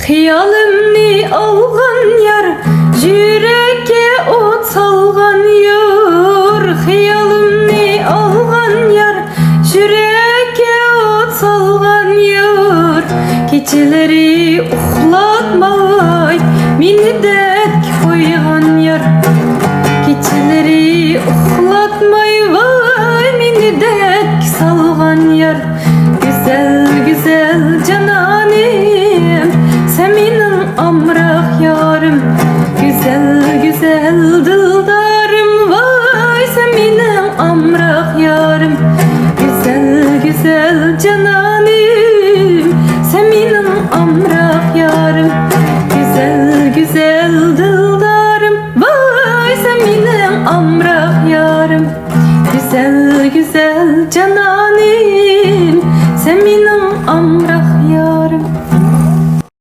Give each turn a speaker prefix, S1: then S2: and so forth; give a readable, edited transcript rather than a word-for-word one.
S1: Hiyalimni algan yar, yüreğe ot salgan yar. Hiyalimni algan yar, yüreğe ot salgan yar. Geceleri uxlatmay, meni dek koygan yar. Geceleri uxlatmay, vay meni dek salgan yar. Güzel güzel cananim, sen benim amrak yarım. Güzel güzel dıldarım, vay sen benim amrak yarım. Güzel güzel cananim, sen benim amrak yarım.